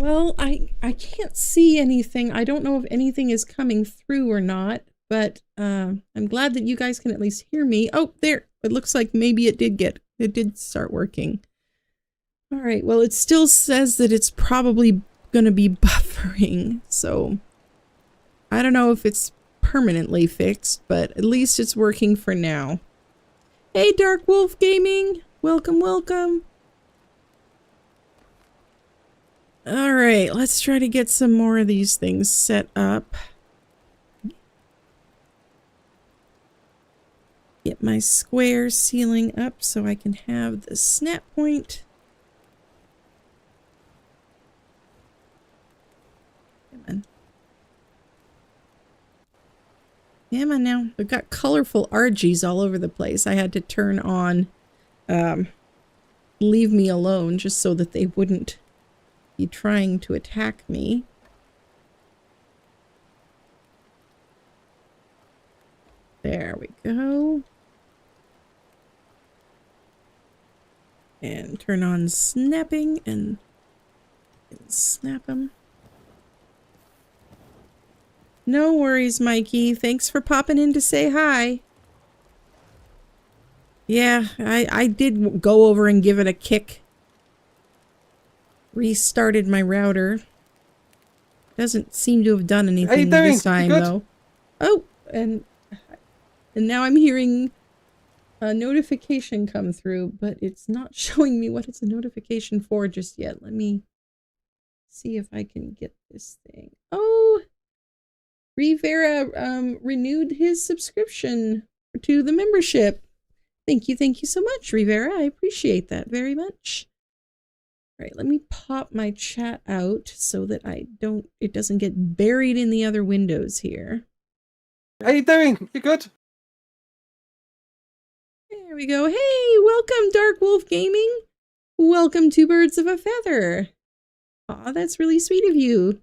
Well, I can't see anything. I don't know if anything is coming through or not, but I'm glad that you guys can at least hear me. Oh, there. It looks like maybe it did start working. All right. Well, it still says that it's probably going to be buffering. So I don't know if it's permanently fixed, but at least it's working for now. Hey, Dark Wolf Gaming. Welcome, welcome. All right, let's try to get some more of these things set up. Get my square ceiling up so I can have the snap point. Come on. Come on now. We've got colorful RGs all over the place. I had to turn on leave me alone just so that they wouldn't be trying to attack me. There we go. And turn on snapping and snap them. No worries, Mikey. Thanks for popping in to say hi. Yeah, I did go over and give it a kick. Restarted my router. Doesn't seem to have done anything this time, though. Oh, and now I'm hearing a notification come through, but it's not showing me what it's a notification for just yet. Let me see if I can get this thing. Oh, Rivera renewed his subscription to the membership. Thank you so much, Rivera. I appreciate that very much. All right, let me pop my chat out so that it doesn't get buried in the other windows here. How you doing? You good? There we go. Hey, welcome, Dark Wolf Gaming. Welcome to Birds of a Feather. Aw, that's really sweet of you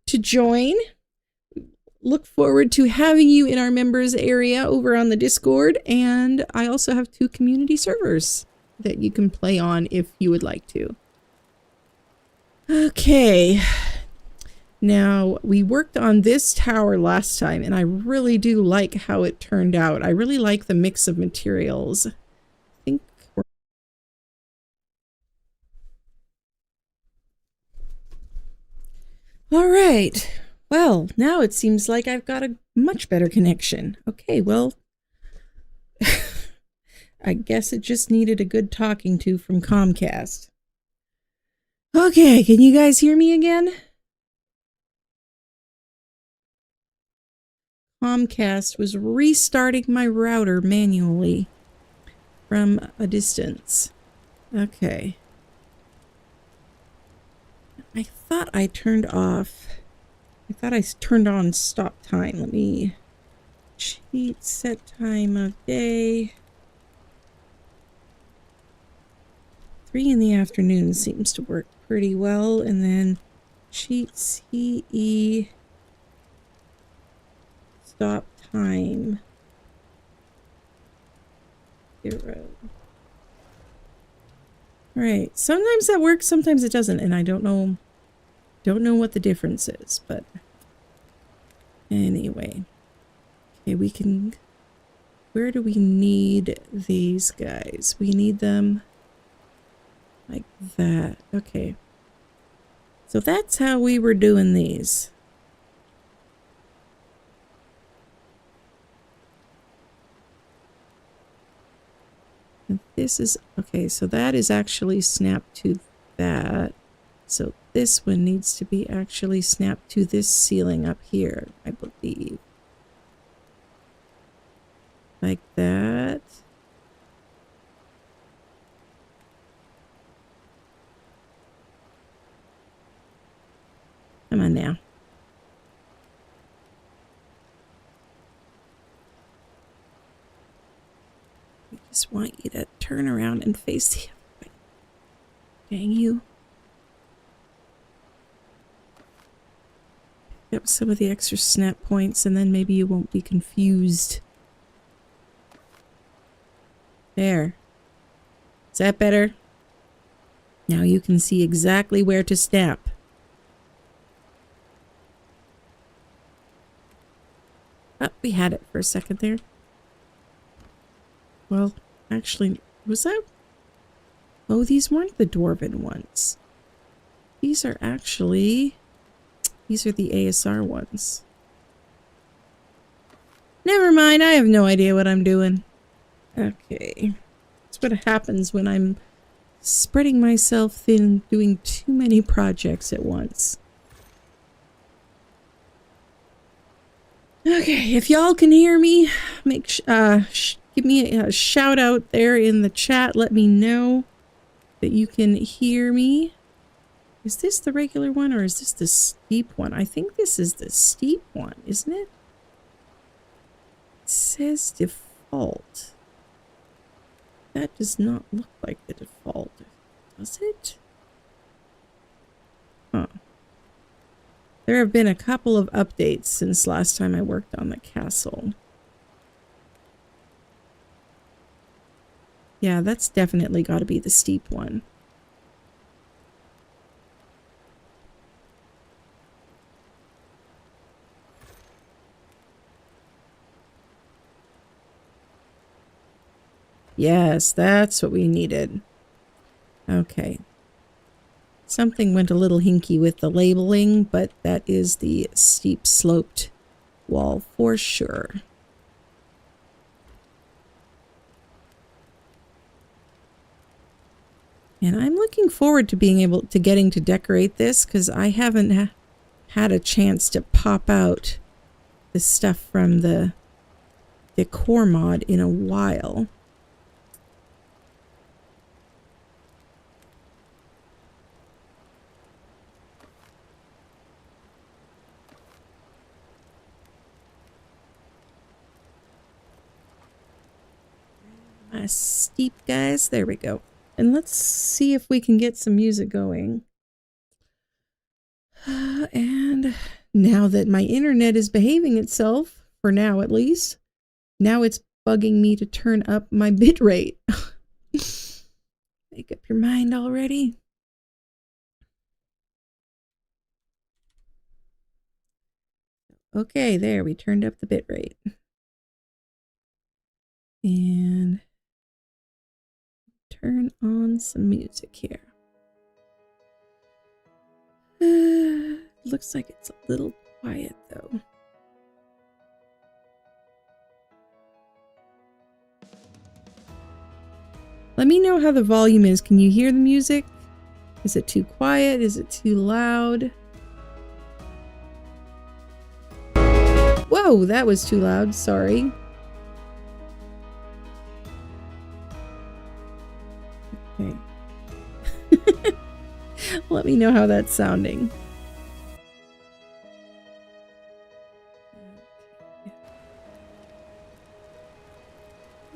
to join. Look forward to having you in our members area over on the Discord, and I also have 2 community servers that you can play on if you would like to. Okay, now we worked on this tower last time, and I really do like how it turned out. I really like the mix of materials. I think we're... All right. Well, now it seems like I've got a much better connection. Okay, well, I guess it just needed a good talking to from Comcast. Okay, can you guys hear me again? Comcast was restarting my router manually from a distance. Okay. I thought I turned off... I thought I turned on stop time. Let me cheat set time of day. 3 in the afternoon seems to work pretty well. And then cheat CE stop time 0. All right. Sometimes that works, sometimes it doesn't, and I don't know what the difference is, but anyway. Okay, we can... Where do we need these guys? We need them like that. Okay. So that's how we were doing these. And this is... Okay, so that is actually snapped to that. So this one needs to be actually snapped to this ceiling up here, I believe. Like that. Come on now. I just want you to turn around and face the other way. Dang you. Yep, some of the extra snap points, and then maybe you won't be confused. There. Is that better? Now you can see exactly where to snap. Oh, we had it for a second there. Well, actually, was that? Oh, these weren't the Dwarven ones. These are actually... These are the ASR ones. Never mind, I have no idea what I'm doing. Okay. That's what happens when I'm spreading myself thin, doing too many projects at once. Okay, if y'all can hear me, give me a shout out there in the chat. Let me know that you can hear me. Is this the regular one or is this the steep one? I think this is the steep one, isn't it? It says default. That does not look like the default, does it? Huh. There have been a couple of updates since last time I worked on the castle. Yeah, that's definitely got to be the steep one. Yes, that's what we needed. Okay. Something went a little hinky with the labeling, but that is the steep sloped wall for sure. And I'm looking forward to being able to getting to decorate this because I haven't had a chance to pop out the stuff from the decor mod in a while. Steep, guys. There we go. And let's see if we can get some music going. And now that my internet is behaving itself, for now at least, now it's bugging me to turn up my bitrate. Make up your mind already. Okay, there, we turned up the bitrate. And turn on some music here. Looks like it's a little quiet though. Let me know how the volume is. Can you hear the music? Is it too quiet? Is it too loud? Whoa, that was too loud. Sorry. Okay. Let me know how that's sounding.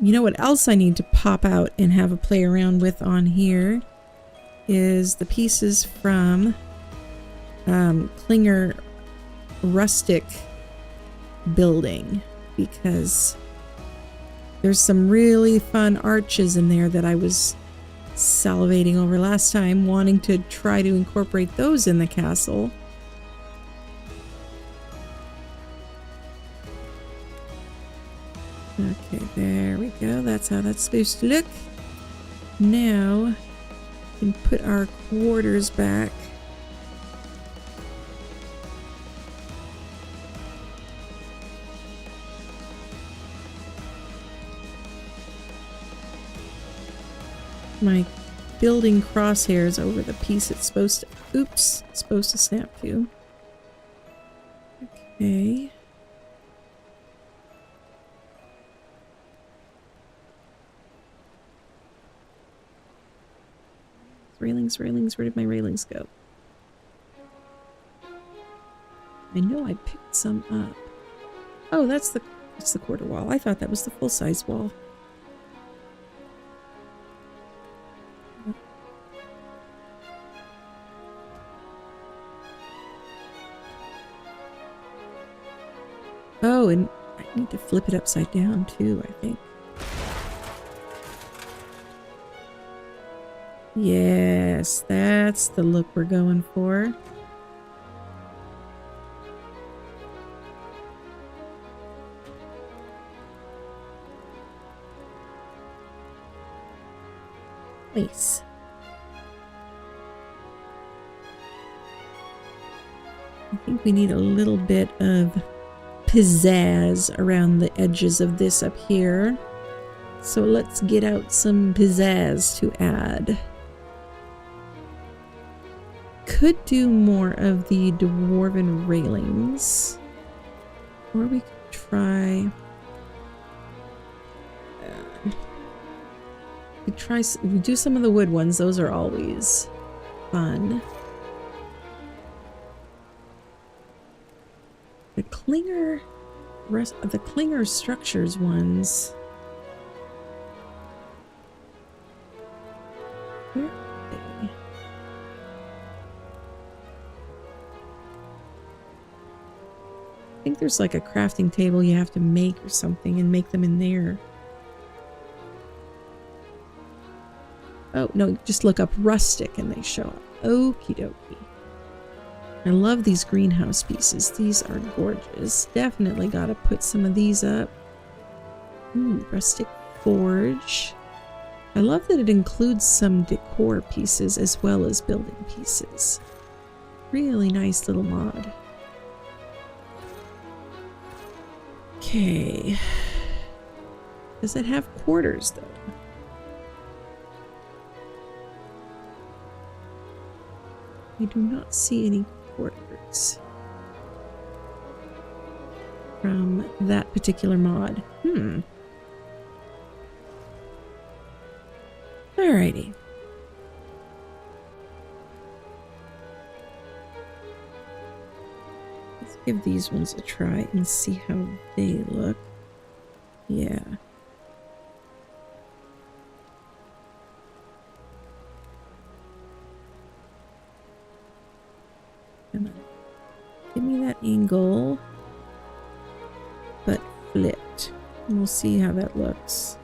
You know what else I need to pop out and have a play around with on here is the pieces from Klinger Rustic building, because there's some really fun arches in there that I was salivating over last time, wanting to try to incorporate those in the castle. Okay, there we go. That's how that's supposed to look. Now, we can put our quarters back. My building crosshairs over the piece it's supposed to, oops, it's supposed to snap to. Okay. Railings, railings, where did my railings go? I know I picked some up. Oh, that's the quarter wall. I thought that was the full-size wall. Oh, and I need to flip it upside down too, I think. Yes, that's the look we're going for. Nice. I think we need a little bit of pizzazz around the edges of this up here. So let's get out some pizzazz to add. Could do more of the dwarven railings. Or we could try... we do some of the wood ones. Those are always fun. The clinger structures ones. Where are they? I think there's like a crafting table you have to make or something and make them in there. Oh, no, just look up rustic and they show up. Okie dokie. I love these greenhouse pieces. These are gorgeous. Definitely got to put some of these up. Ooh, rustic forge. I love that it includes some decor pieces as well as building pieces. Really nice little mod. Okay. Does it have quarters though? I do not see any quarters from that particular mod. Alrighty. Let's give these ones a try and see how they look. Yeah. Come on. Give me that angle, but flipped. And we'll see how that looks.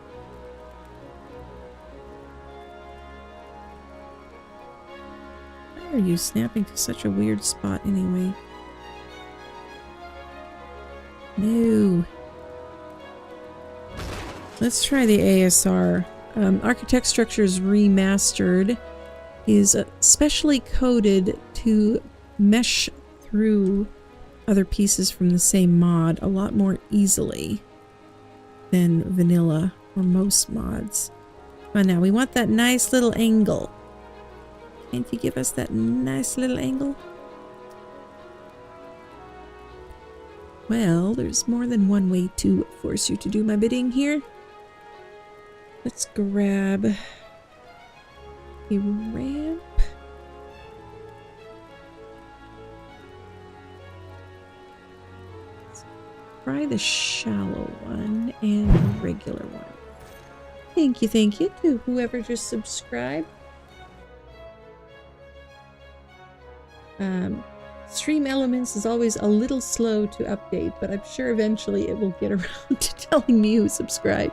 Why are you snapping to such a weird spot anyway? No. Let's try the ASR. Architect Structures Remastered is specially coded to mesh through other pieces from the same mod a lot more easily than vanilla or most mods. But now we want that nice little angle. Can't you give us that nice little angle? Well, there's more than one way to force you to do my bidding here. Let's grab a ramp. Try the shallow one and the regular one. Thank you to whoever just subscribed. Stream Elements is always a little slow to update, but I'm sure eventually it will get around to telling me who subscribed.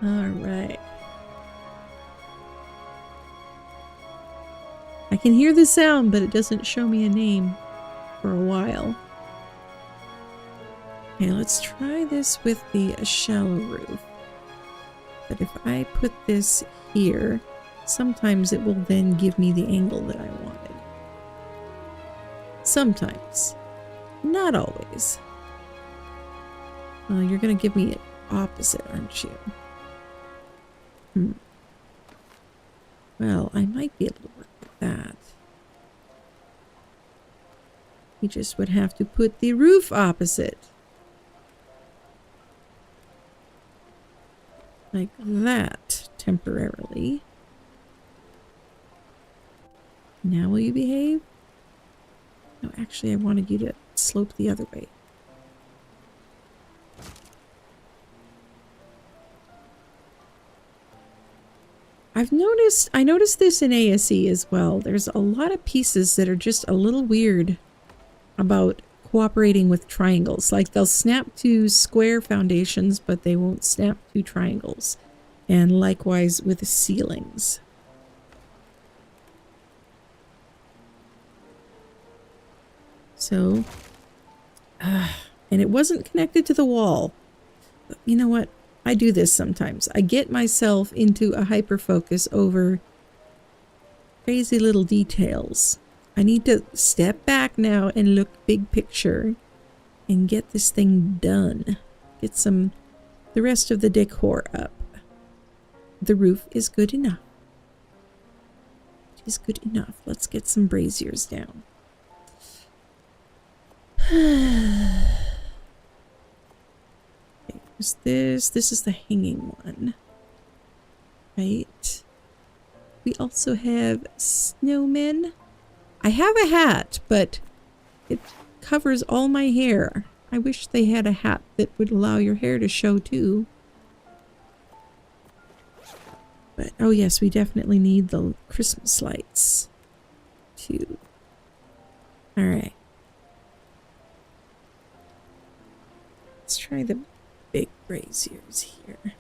Alright. I can hear the sound, but it doesn't show me a name for a while. Okay, let's try this with the shallow roof. But if I put this here, sometimes it will then give me the angle that I wanted. Sometimes. Not always. You're going to give me it opposite, aren't you? Well, I might be able to work with that. You just would have to put the roof opposite. Like that, temporarily. Now will you behave? No, actually I wanted you to slope the other way. I noticed this in ASE as well. There's a lot of pieces that are just a little weird about cooperating with triangles. Like they'll snap to square foundations, but they won't snap to triangles. And likewise with the ceilings. So, and it wasn't connected to the wall. But you know what? I do this sometimes. I get myself into a hyper focus over crazy little details. I need to step back now and look big picture and get this thing done. Get the rest of the decor up. The roof is good enough. It is good enough. Let's get some braziers down. There's this. This is the hanging one. Right. We also have snowmen. I have a hat, but it covers all my hair. I wish they had a hat that would allow your hair to show too. But, oh yes, we definitely need the Christmas lights too. Alright. Let's try the big braziers here.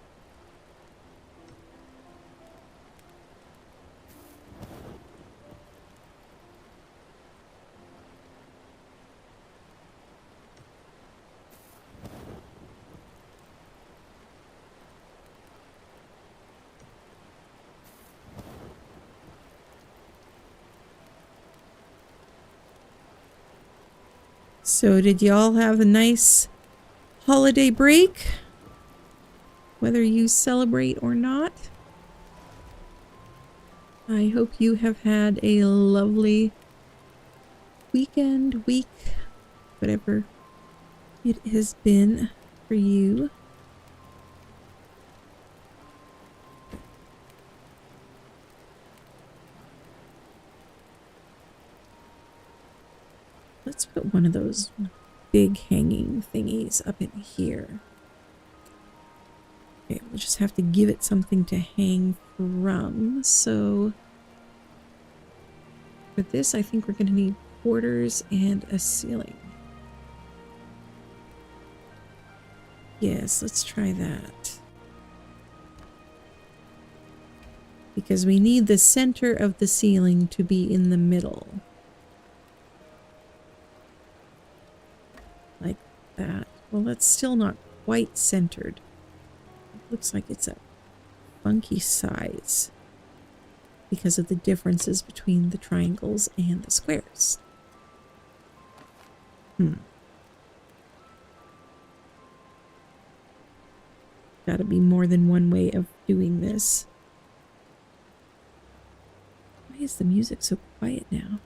So did y'all have a nice holiday break? Whether you celebrate or not? I hope you have had a lovely weekend, week, whatever it has been for you. Let's put one of those big hanging thingies up in here. Okay, we'll just have to give it something to hang from. So for this, I think we're going to need quarters and a ceiling. Yes, let's try that. Because we need the center of the ceiling to be in the middle. Like that. Well, that's still not quite centered. It looks like it's a funky size because of the differences between the triangles and the squares. Gotta be more than one way of doing this. Why is the music so quiet now?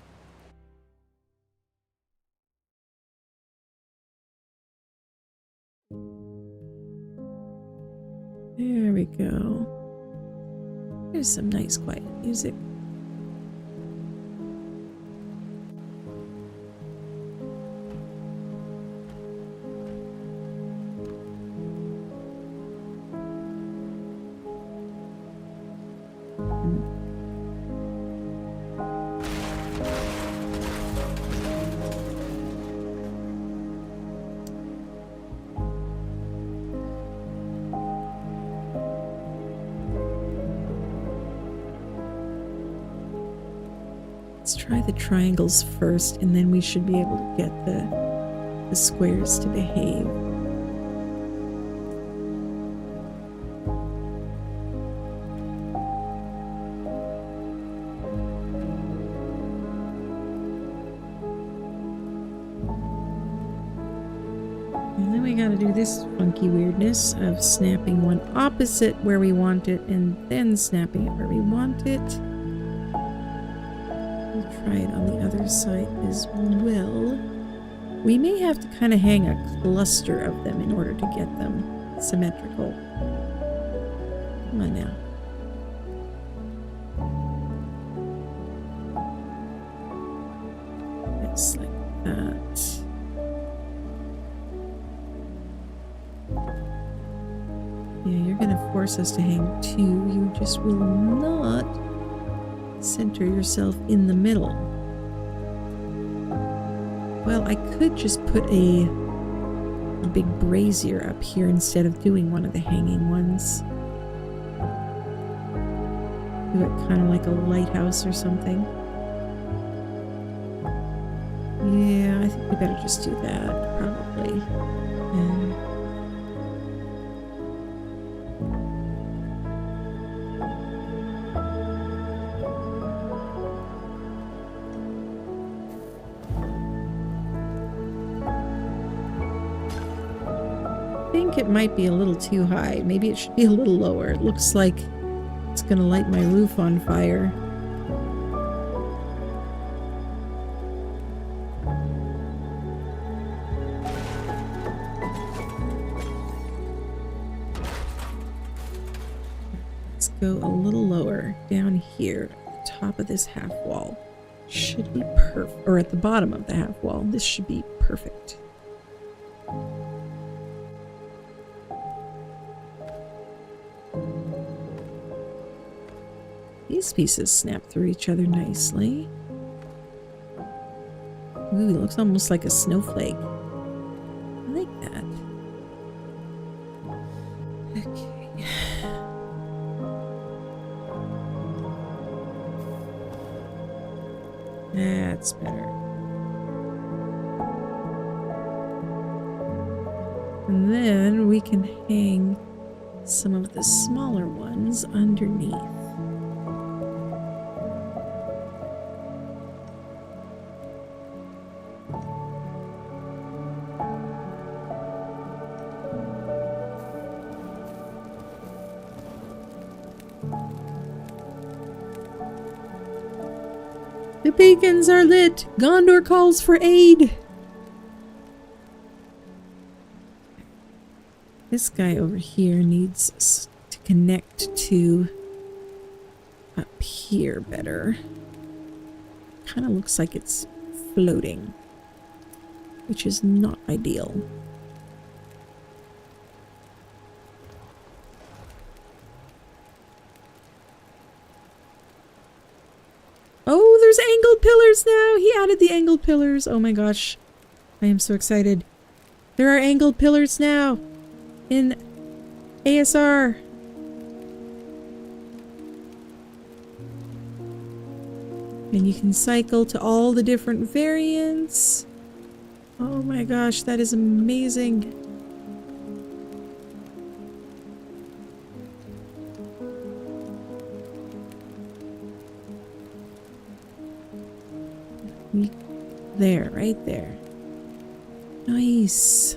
There we go. There's some nice quiet music. Let's try the triangles first, and then we should be able to get the squares to behave. And then we gotta do this funky weirdness of snapping one opposite where we want it and then snapping it where we want it. Try it on the other side as well. We may have to kind of hang a cluster of them in order to get them symmetrical. Come on now. Yes, like that. Yeah, you're gonna force us to hang two. You just will not center yourself in the middle. Well, I could just put a big brazier up here instead of doing one of the hanging ones. Do it kind of like a lighthouse or something. Yeah, I think we better just do that, probably. think it might be a little too high. Maybe it should be a little lower. It looks like it's gonna light my roof on fire. Let's go a little lower down here at the top of this half wall. Should be perfect, or at the bottom of the half wall. This should be perfect. These pieces snap through each other nicely. Ooh, it looks almost like a snowflake. I like that. Okay. That's better. And then we can hang some of the smaller ones underneath. The beacons are lit! Gondor calls for aid! This guy over here needs to connect to up here better. Kind of looks like it's floating, which is not ideal. Oh, there's angled pillars now! He added the angled pillars. Oh my gosh. I am so excited. There are angled pillars now in ASR. And you can cycle to all the different variants. Oh my gosh, that is amazing. There, right there. Nice.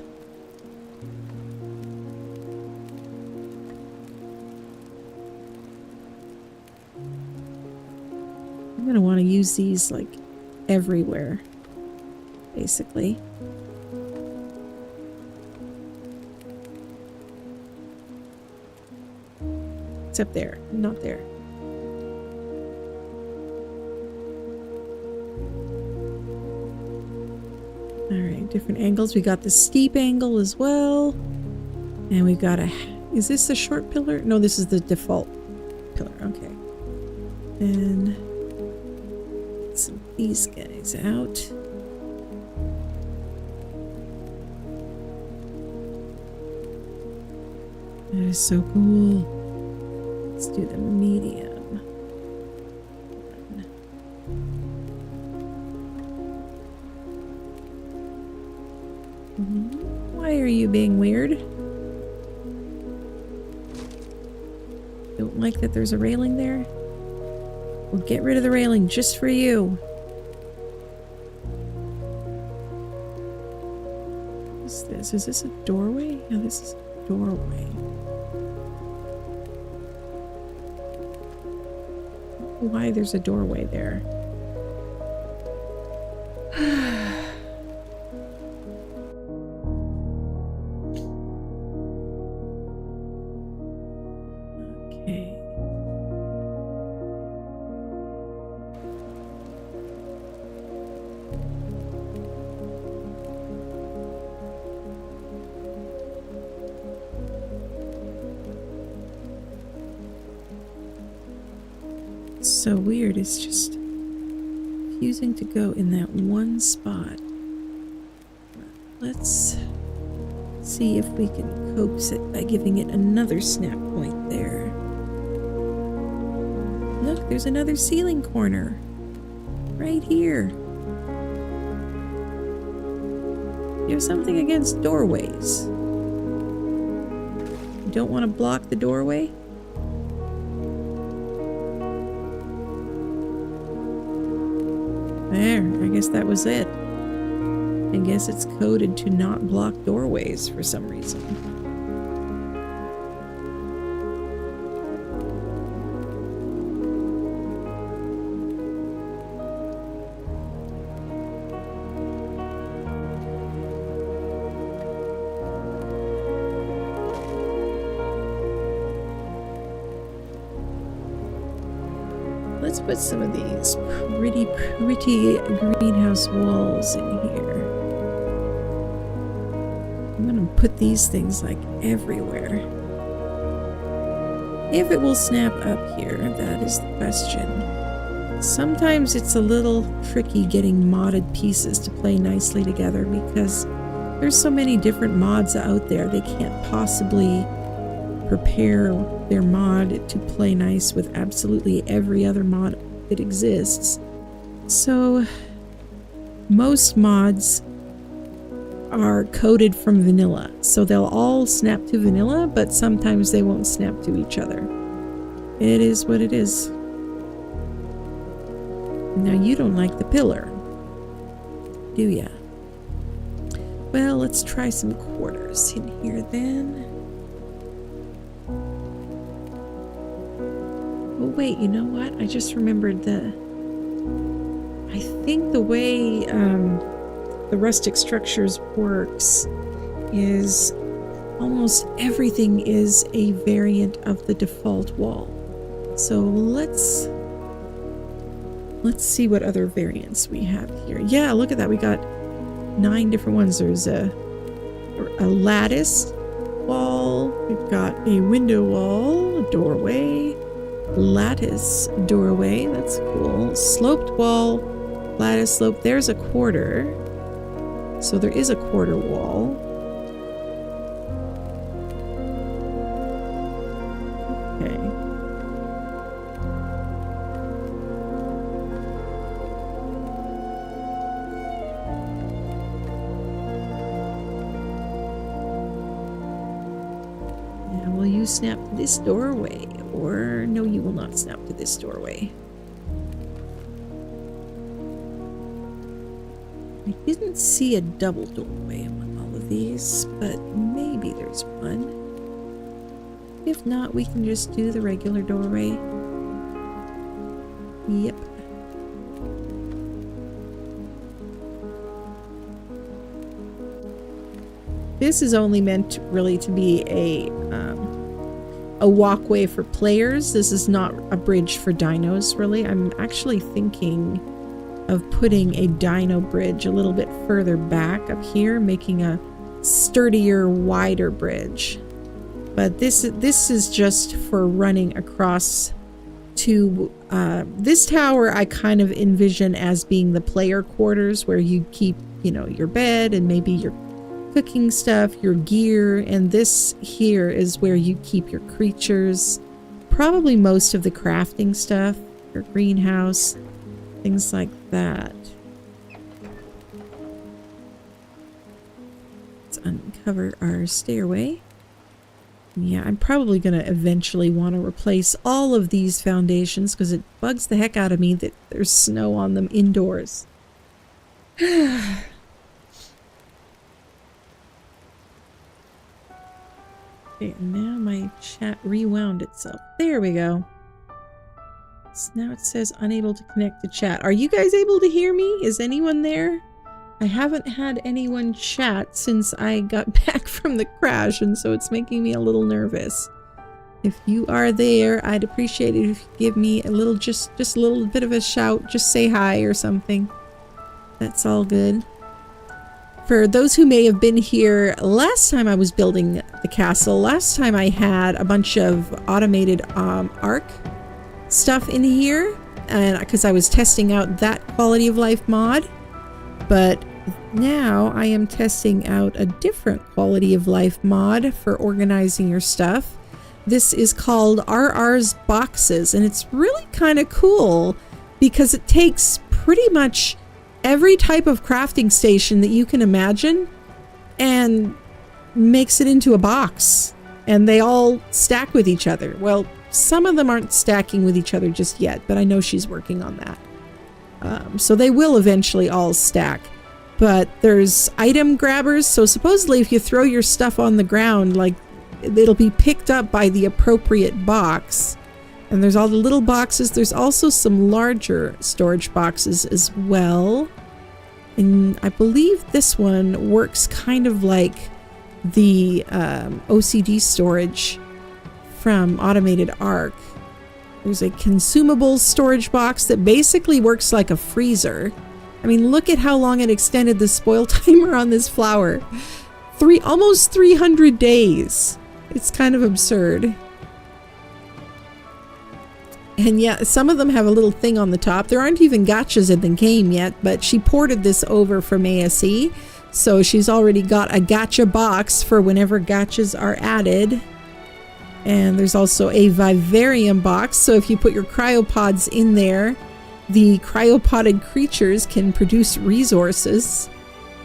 I'm gonna want to use these like everywhere, basically. Except there, not there. Alright, different angles. We got the steep angle as well. And we've got a... Is this the short pillar? No, this is the default pillar. Okay. And... get some of these guys out. That is so cool. Let's do the medium. Why are you being weird? Don't like that there's a railing there? We'll get rid of the railing just for you. What's this? Is this a doorway? No, this is a doorway. Why there's a doorway there? So weird, it's just refusing to go in that one spot. Let's see if we can coax it by giving it another snap point there. Look, there's another ceiling corner right here. You have something against doorways. You don't want to block the doorway? There, I guess that was it. I guess it's coded to not block doorways for some reason. let's put some of these pretty greenhouse walls in here. I'm gonna put these things like everywhere. If it will snap up here, that is the question. Sometimes it's a little tricky getting modded pieces to play nicely together because there's so many different mods out there. They can't possibly prepare their mod to play nice with absolutely every other mod that exists. So most mods are coded from vanilla. So they'll all snap to vanilla, but sometimes they won't snap to each other. It is what it is. Now you don't like the pillar, do ya? Well, let's try some quarters in here then. Oh wait, you know what? I just remembered I think the way the rustic structures works is almost everything is a variant of the default wall. So let's see what other variants we have here. Yeah, look at that. We got 9 different ones. There's a lattice wall. We've got a window wall, a doorway, lattice doorway. That's cool. Sloped wall, lattice slope. There's a quarter. So there is a quarter wall. Snap to this doorway, or no, you will not snap to this doorway. I didn't see a double doorway among all of these, but maybe there's one. If not, we can just do the regular doorway. Yep. This is only meant really to be a walkway for players. This is not a bridge for dinos, really. I'm actually thinking of putting a dino bridge a little bit further back up here, making a sturdier, wider bridge. But this is just for running across to this tower. I kind of envision as being the player quarters where you keep, you know, your bed and maybe your cooking stuff, your gear, and this here is where you keep your creatures, probably most of the crafting stuff, your greenhouse, things like that. Let's uncover our stairway. Yeah, I'm probably going to eventually want to replace all of these foundations because it bugs the heck out of me that there's snow on them indoors. Okay, now my chat rewound itself. There we go. So now it says unable to connect to chat. Are you guys able to hear me? Is anyone there? I haven't had anyone chat since I got back from the crash, and so it's making me a little nervous. If you are there, I'd appreciate it if you give me a little, just a little bit of a shout. Just say hi or something. That's all good. For those who may have been here last time I was building the castle, last time I had a bunch of automated Ark stuff in here, and because I was testing out that quality of life mod, but now I am testing out a different quality of life mod for organizing your stuff. This is called RR's Boxes, and it's really kind of cool because it takes pretty much every type of crafting station that you can imagine and makes it into a box, and they all stack with each other. Well, some of them aren't stacking with each other just yet, but I know she's working on that. So they will eventually all stack. But there's item grabbers, so supposedly if you throw your stuff on the ground, like, it'll be picked up by the appropriate box. And there's all the little boxes. There's also some larger storage boxes as well. And I believe this one works kind of like the OCD storage from Automated Ark, There's a consumable storage box that basically works like a freezer. I mean, look at how long it extended the spoil timer on this flower. Almost 300 days. It's kind of absurd. And yeah, some of them have a little thing on the top. There aren't even gachas in the game yet, but she ported this over from ASE. So she's already got a gacha box for whenever gachas are added. And there's also a vivarium box. So if you put your cryopods in there, the cryopoded creatures can produce resources.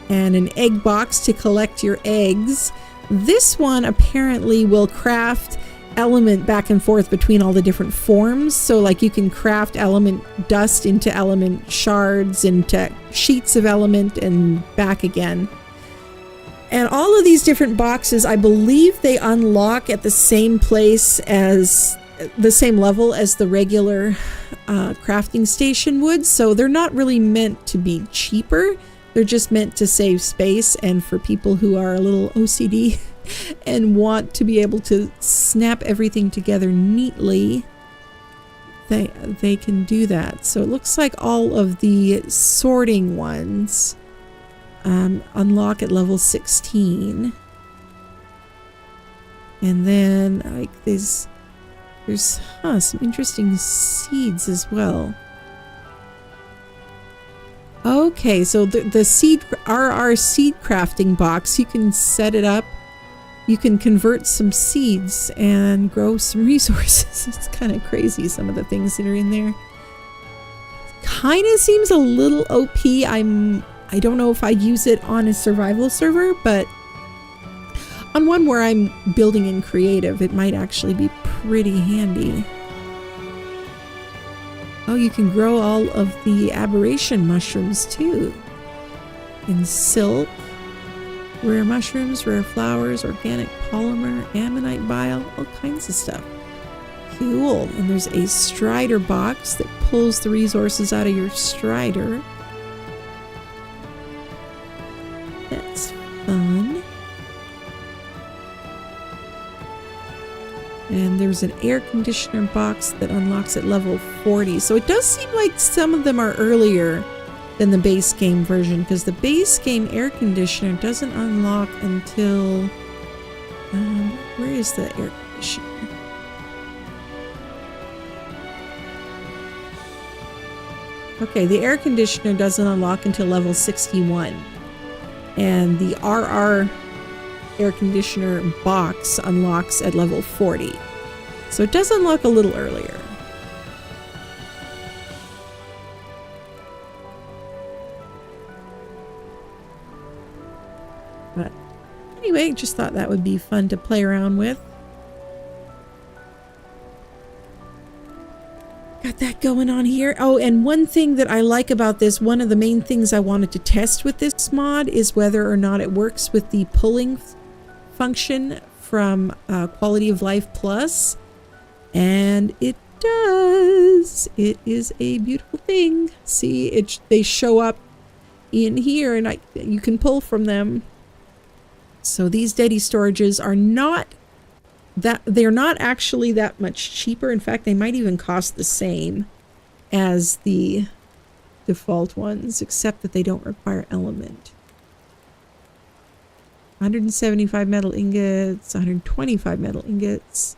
And an egg box to collect your eggs. This one apparently will craft element back and forth between all the different forms. So like you can craft element dust into element shards, into sheets of element, and back again. And all of these different boxes, I believe they unlock at the same place as the same level as the regular crafting station would. So they're not really meant to be cheaper. They're just meant to save space, and for people who are a little OCD and want to be able to snap everything together neatly, they can do that. So it looks like all of the sorting ones unlock at level 16. And then like there's some interesting seeds as well. Okay, so the seed RR seed crafting box, you can set it up. You can convert some seeds and grow some resources. It's kind of crazy, some of the things that are in there. Kind of seems a little OP. I don't know if I'd use it on a survival server, but on one where I'm building in creative, it might actually be pretty handy. Oh, you can grow all of the aberration mushrooms too. In silk, rare mushrooms, rare flowers, organic polymer, ammonite bile, all kinds of stuff. Cool. And there's a strider box that pulls the resources out of your strider. That's fun. And there's an air conditioner box that unlocks at level 40. So it does seem like some of them are earlier than the base game version, because the base game air conditioner doesn't unlock until... where is the air conditioner? Okay, the air conditioner doesn't unlock until level 61. And the RR air conditioner box unlocks at level 40. So it does unlock a little earlier. But anyway, just thought that would be fun to play around with. Got that going on here. Oh, and one thing that I like about this, one of the main things I wanted to test with this mod is whether or not it works with the pulling function from Quality of Life Plus. And it does. It is a beautiful thing. See, they show up in here and you can pull from them. So these Daddy storages are they're not actually that much cheaper. In fact, they might even cost the same as the default ones, except that they don't require element. 175 metal ingots, 125 metal ingots,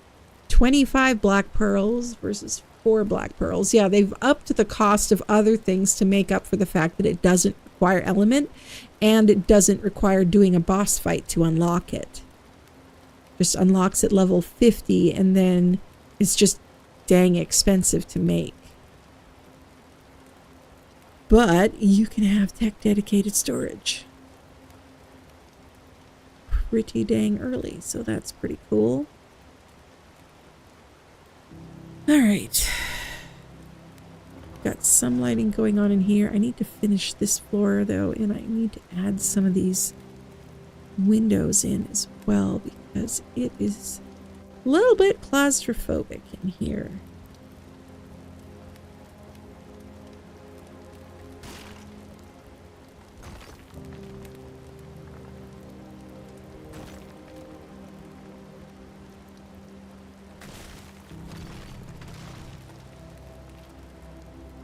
25 black pearls versus 4 black pearls. Yeah, they've upped the cost of other things to make up for the fact that it doesn't require element, and it doesn't require doing a boss fight to unlock it. Just unlocks at level 50, and then it's just dang expensive to make. But you can have tech dedicated storage pretty dang early, so that's pretty cool. All right, got some lighting going on in here. I need to finish this floor though, and I need to add some of these windows in as well, because it is a little bit claustrophobic in here.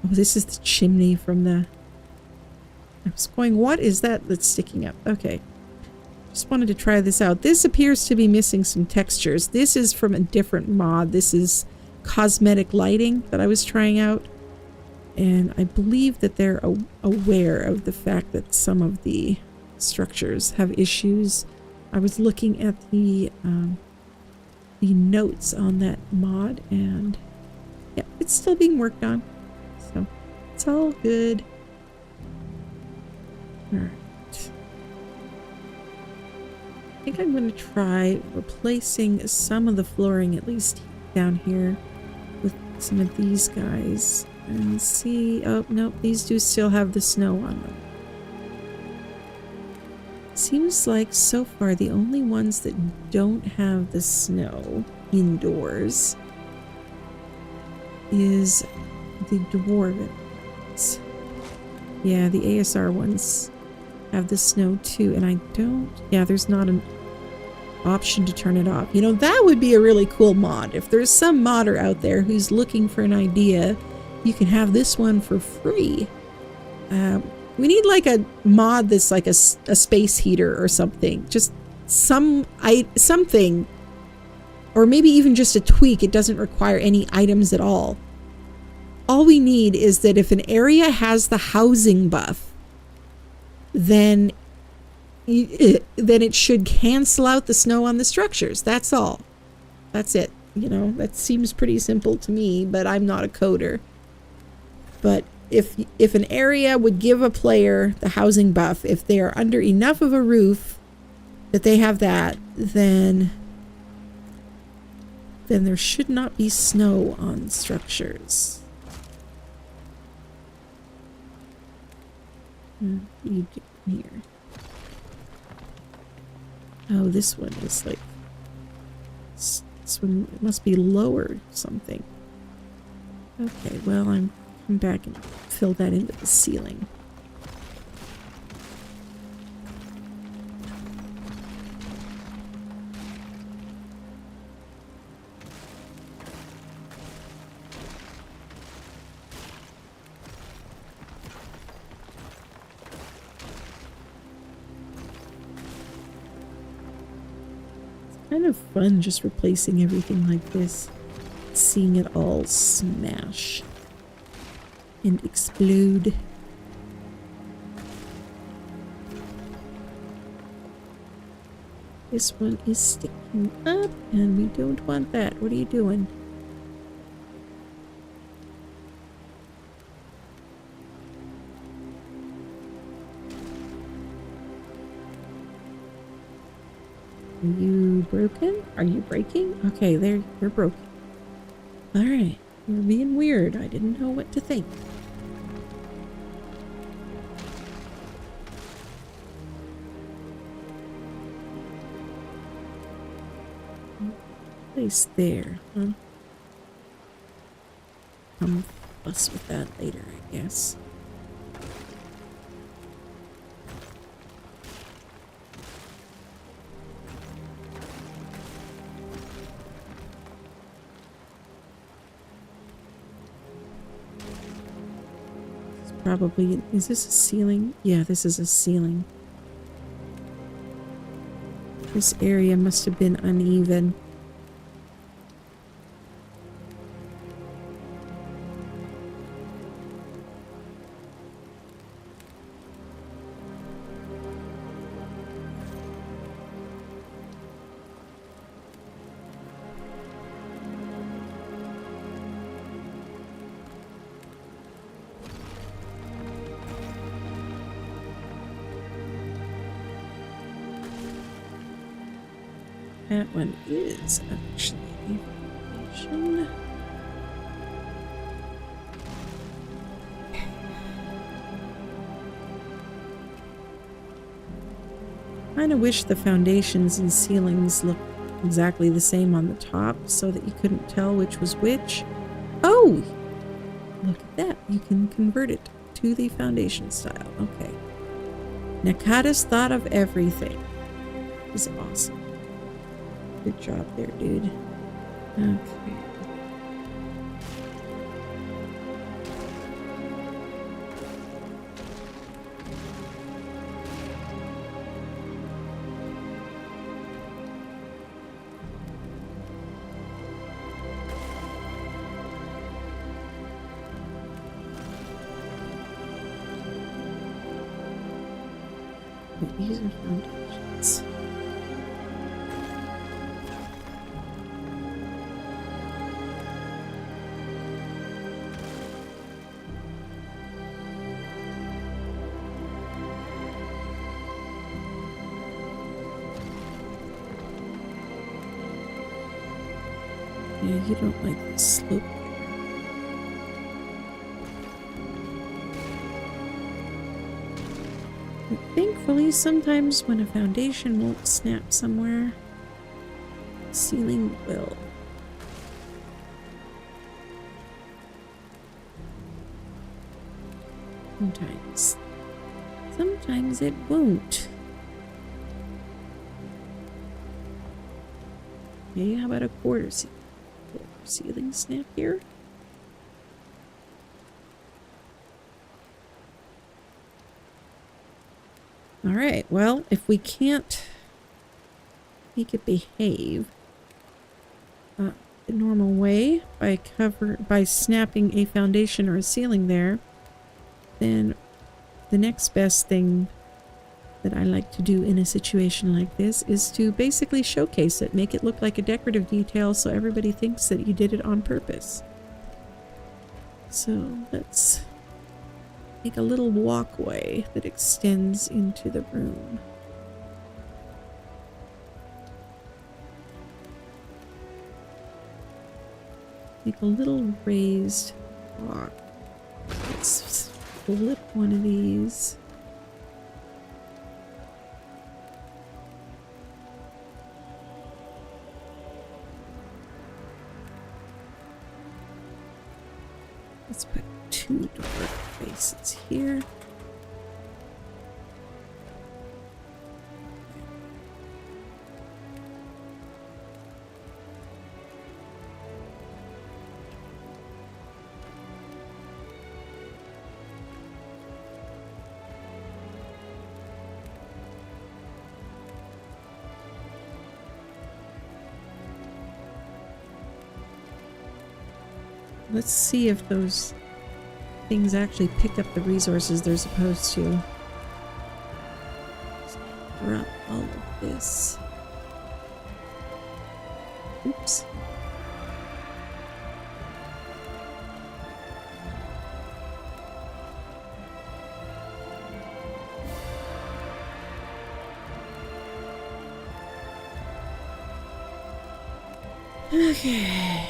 this is the chimney from the... I was going, what is that that's sticking up? Okay. Just wanted to try this out. This appears to be missing some textures. This is from a different mod. This is cosmetic lighting that I was trying out. And I believe that they're aware of the fact that some of the structures have issues. I was looking at the notes on that mod, and yeah, it's still being worked on. So it's all good. Alright. I think I'm going to try replacing some of the flooring, at least down here, with some of these guys. And see... Oh, nope, these do still have the snow on them. Seems like so far the only ones that don't have the snow indoors is the dwarven ones. Yeah, the ASR ones have the snow too, and I don't... Yeah, there's not an option to turn it off. You know, that would be a really cool mod. If there's some modder out there who's looking for an idea, you can have this one for free. We need like a mod that's like a space heater or something. Just something. Or maybe even just a tweak. It doesn't require any items at all. All we need is that if an area has the housing buff, then it should cancel out the snow on the structures. That's all. That's it. You know, that seems pretty simple to me, but I'm not a coder. But if an area would give a player the housing buff, if they are under enough of a roof that they have that, then there should not be snow on structures. What are you doing here? Oh, this one is like... This one must be lower or something. Okay, well, I'm come back and fill that into the ceiling. It's kind of fun just replacing everything like this, seeing it all smash and explode. This one is sticking up and we don't want that. What are you doing? Are you broken? Are you breaking? Okay, there, you're broken. Alright, you're being weird. I didn't know what to think. Place there, huh? I'll fuss with that later, I guess. Probably, is this a ceiling? Yeah, this is a ceiling. This area must have been uneven. That one is actually foundation. Kind of wish the foundations and ceilings looked exactly the same on the top so that you couldn't tell which was which. Oh! Look at that. You can convert it to the foundation style. Okay. Nakata's thought of everything. Is awesome. Good job there, dude. Okay. Okay, these are foundations. Yeah, you don't like this slope. But thankfully, sometimes when a foundation won't snap somewhere, the ceiling will. Sometimes. Sometimes it won't. Okay, how about a quarter ceiling snap here? Alright, well, if we can't make it behave the normal way by snapping a foundation or a ceiling there, then the next best thing that I like to do in a situation like this is to basically showcase it, make it look like a decorative detail so everybody thinks that you did it on purpose. So let's make a little walkway that extends into the room. Make a little raised walk. Let's flip one of these. Let's put 2 door faces here. Let's see if those things actually pick up the resources they're supposed to. Let's drop all of this. Oops. Okay.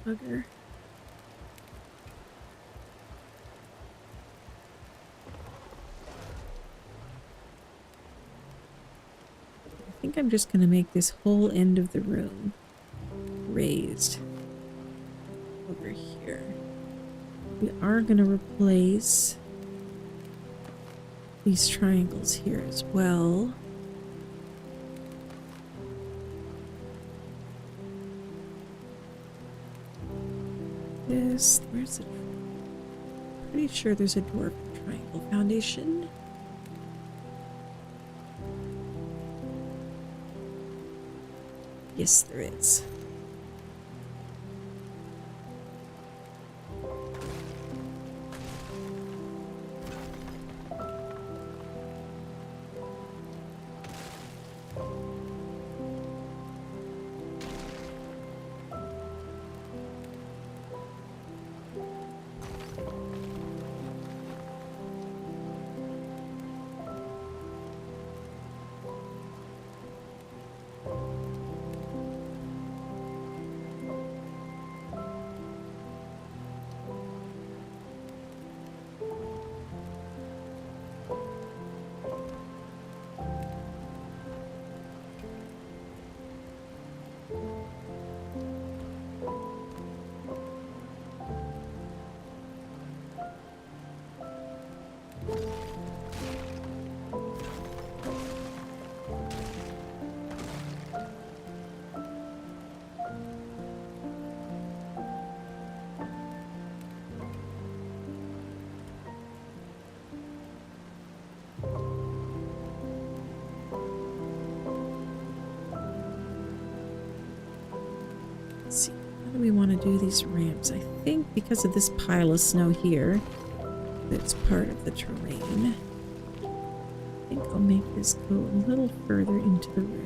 Bugger. I think I'm just going to make this whole end of the room raised over here. We are going to replace these triangles here as well. Where's it? Pretty sure there's a dwarf triangle foundation. Yes, there is. Let's see. How do we want to do these ramps? I think because of this pile of snow here, that's part of the terrain. I think I'll make this go a little further into the room.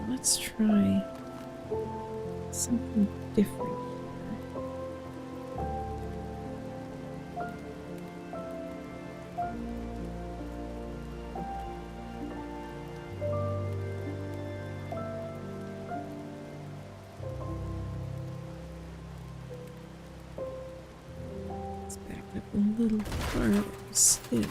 Let's try something different here. Let's back up a little farther still.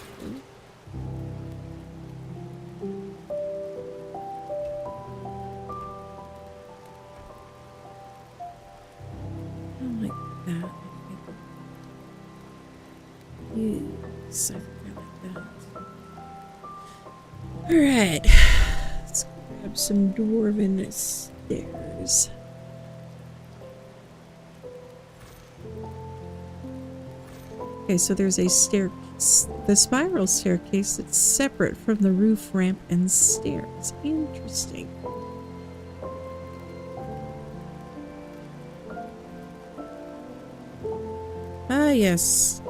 Alright, let's grab some dwarven stairs. Okay, so there's a staircase, the spiral staircase that's separate from the roof, ramp, and stairs. Interesting. Ah, yes.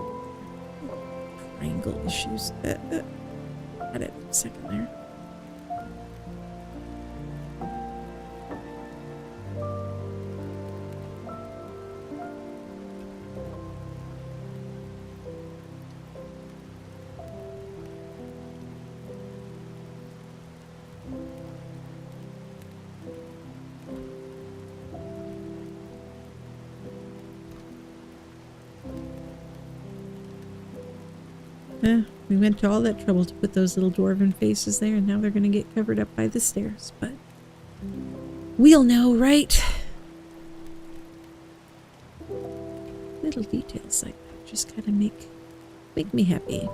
Triangle issues. Had it for a second there. We went to all that trouble to put those little dwarven faces there, and now they're going to get covered up by the stairs, but we'll know, right? Little details like that just kind of make me happy.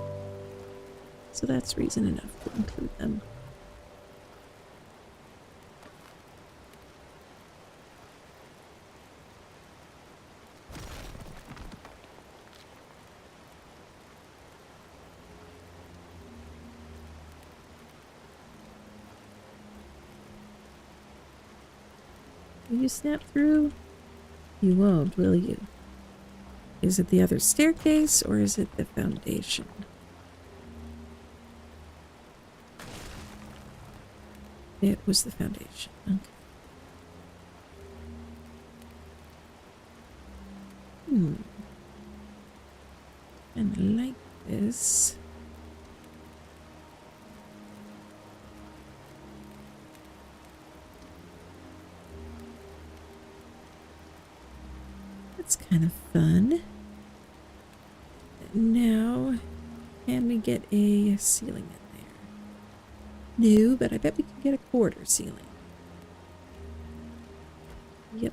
So that's reason enough to include them. Will you snap through? You won't, will you? Is it the other staircase, or is it the foundation? It was the foundation. Okay. And I like this. That's kind of fun. Now, can we get a ceiling in there? No, but I bet we can get a quarter ceiling. Yep.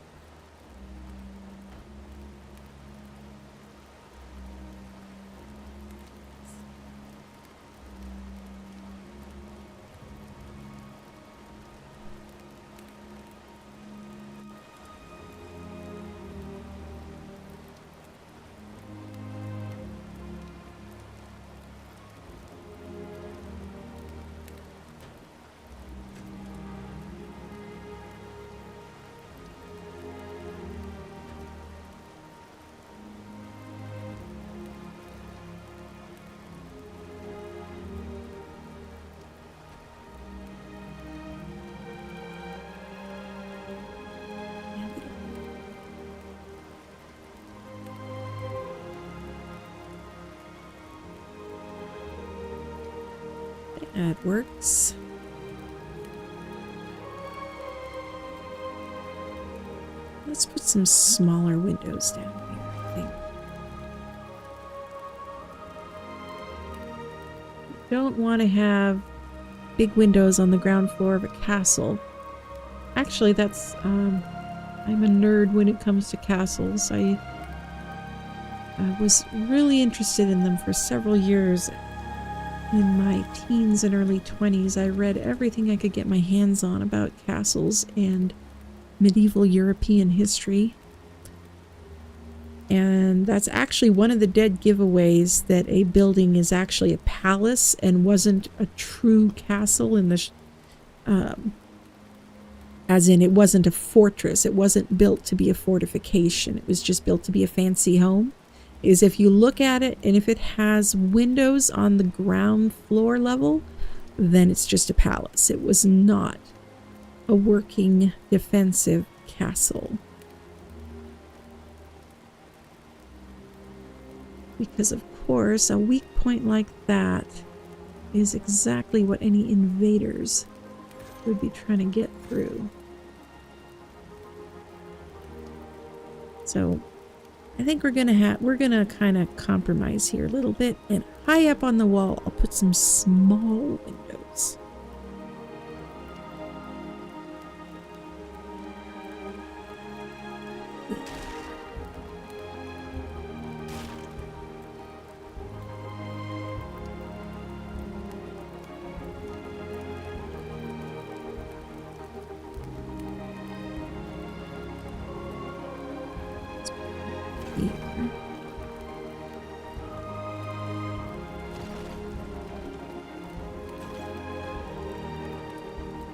That works. Let's put some smaller windows down here, I think. Don't want to have big windows on the ground floor of a castle. Actually, that's, I'm a nerd when it comes to castles. I was really interested in them for several years. In my teens and early 20s, I read everything I could get my hands on about castles and medieval European history. And that's actually one of the dead giveaways, that a building is actually a palace and wasn't a true castle in the as in it wasn't a fortress. It wasn't built to be a fortification. It was just built to be a fancy home. Is if you look at it and if it has windows on the ground floor level, then it's just a palace. It was not a working defensive castle. Because of course, a weak point like that is exactly what any invaders would be trying to get through. So I think we're gonna kind of compromise here a little bit, and high up on the wall I'll put some small windows.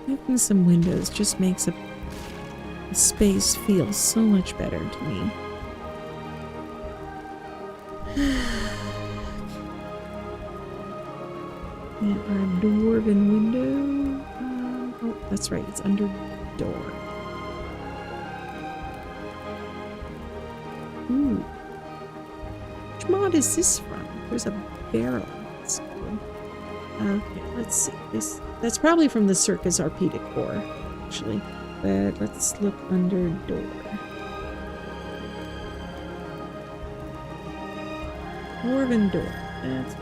Having some windows just makes a space feel so much better to me. And our dwarven window. Oh, that's right, it's under door. Ooh. Which mod is this from? There's a barrel. That's cool. Okay, let's see. That's probably from the Circus RP decor, actually. But let's look under door. Dwarven door. That's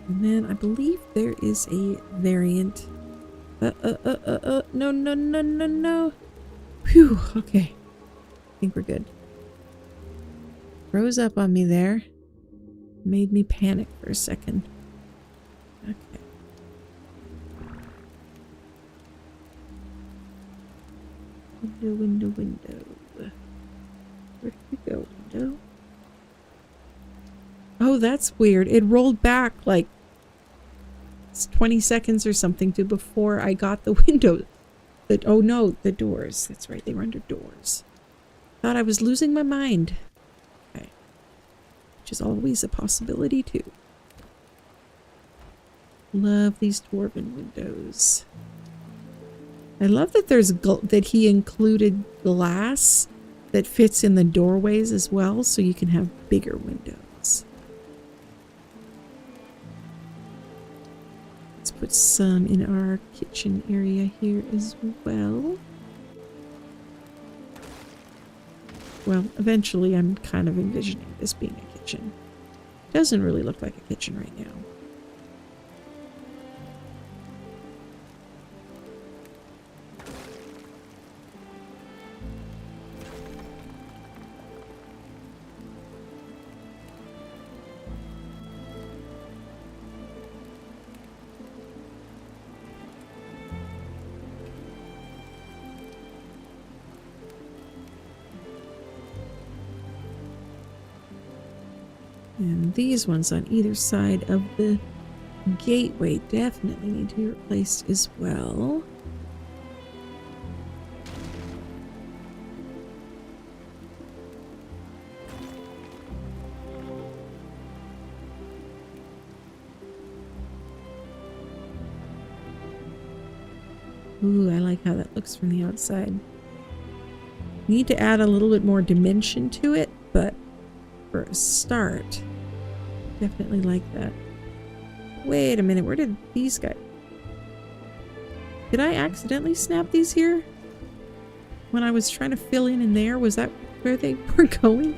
and then I believe there is a variant. No. Phew, okay. I think we're good. Rose up on me there. Made me panic for a second. Okay. Window. Where did you go, window? Oh, that's weird. It rolled back like 20 seconds or something to before I got the window. Oh no, the doors. That's right, they were under doors. Thought I was losing my mind. Okay. Which is always a possibility too. Love these dwarven windows. I love that that he included glass that fits in the doorways as well, so you can have bigger windows. Let's put some in our kitchen area here as well. Well, eventually I'm kind of envisioning this being a kitchen. Doesn't really look like a kitchen right now. And these ones on either side of the gateway definitely need to be replaced as well. Ooh, I like how that looks from the outside. Need to add a little bit more dimension to it, but for a start, definitely like that. Wait a minute, where did these guys... Did I accidentally snap these here? When I was trying to fill in there, was that where they were going?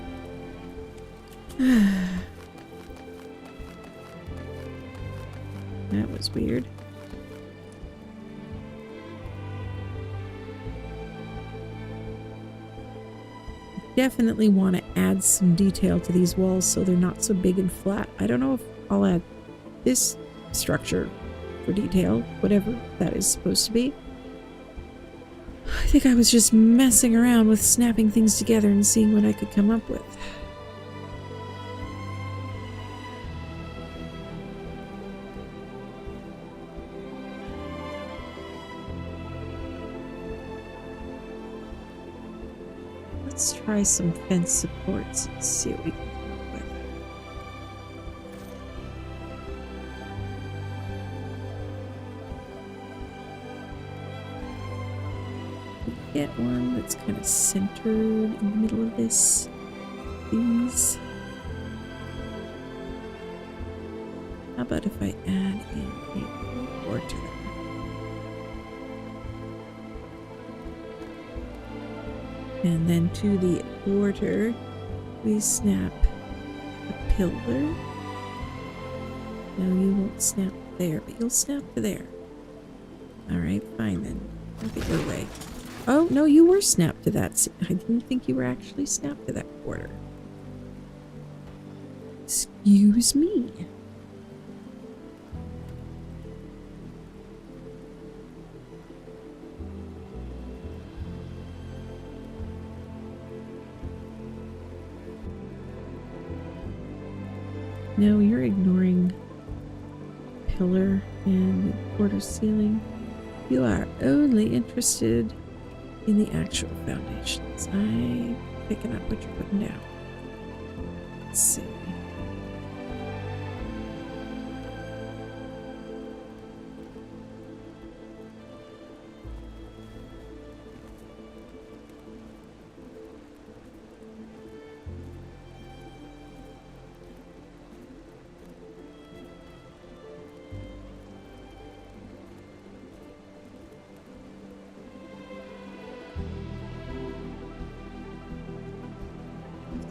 That was weird. definitely want to add some detail to these walls so they're not so big and flat. I don't know if I'll add this structure for detail, whatever that is supposed to be. I think I was just messing around with snapping things together and seeing what I could come up with. Let's try some fence supports and see what we can come up with. Get one that's kind of centered in the middle of this. These. How about if I add in a border? And then to the border, we snap a pillar. No, you won't snap there, but you'll snap to there. Alright, fine then. Have it your way. Oh, no, you were snapped to that. I didn't think you were actually snapped to that border. Excuse me. No, you're ignoring pillar and border ceiling. You are only interested in the actual foundations. I'm picking up what you're putting down. Let's see.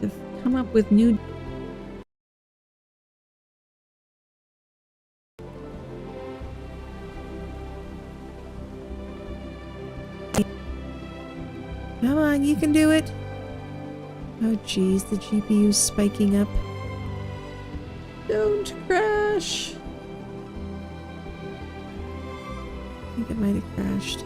To come up with new come on, you can do it. Oh geez, the GPU's spiking up. Don't crash. I think it might have crashed.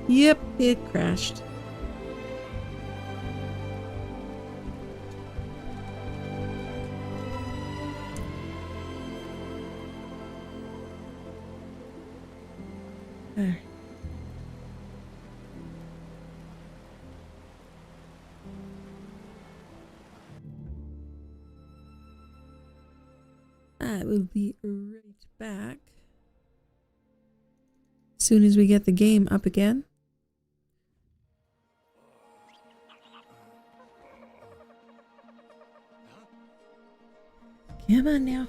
Yep, it crashed. There. I will be right back as soon as we get the game up again. Come on now.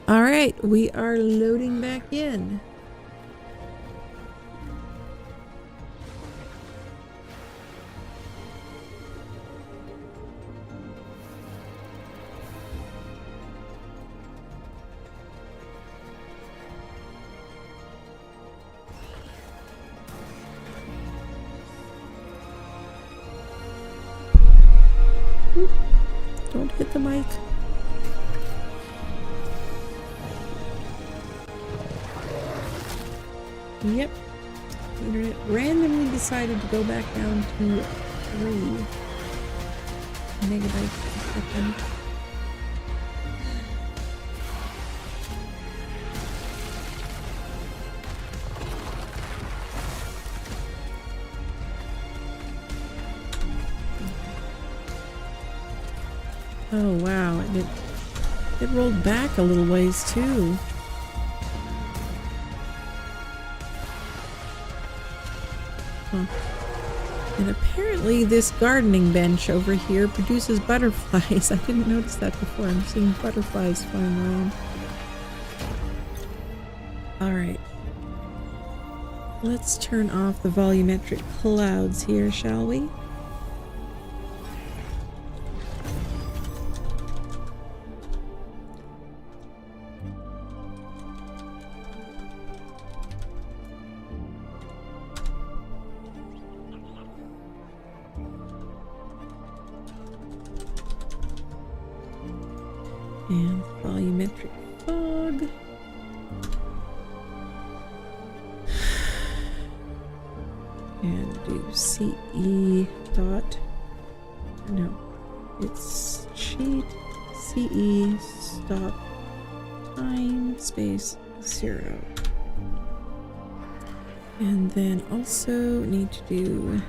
All right, we are loading back in. Oop, don't hit the mic. Yep. The internet randomly decided to go back down to 3 megabytes per second. Oh wow, It rolled back a little ways too. Huh. And apparently this gardening bench over here produces butterflies. I didn't notice that before. I'm seeing butterflies flying around. Alright. Let's turn off the volumetric clouds here, shall we? And volumetric fog. And do CE dot. No, it's sheet CE stop time space 0. And then also need to do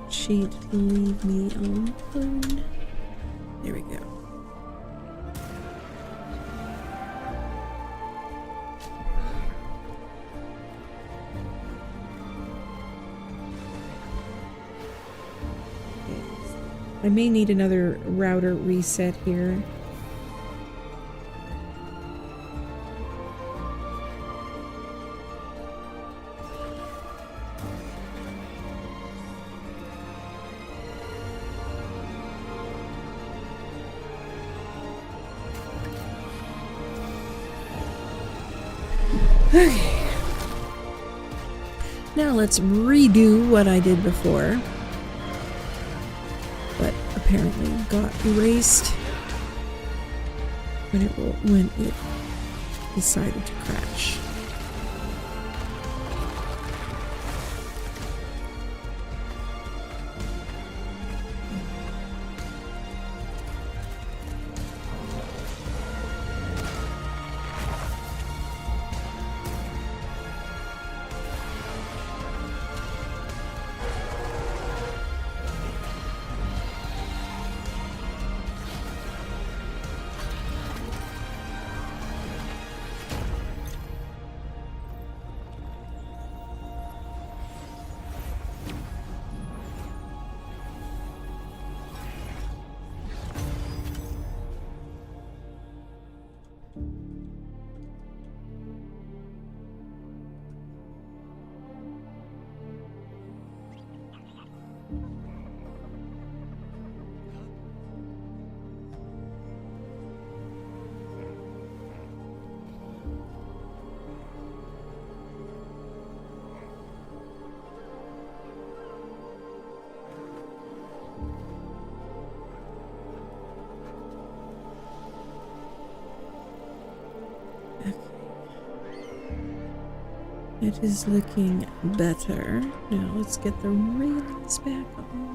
sheet leave me alone. There we go. I may need another router reset here. Okay. Now let's redo what I did before. But apparently got erased when it decided to crash. It is looking better. Now let's get the railings back on.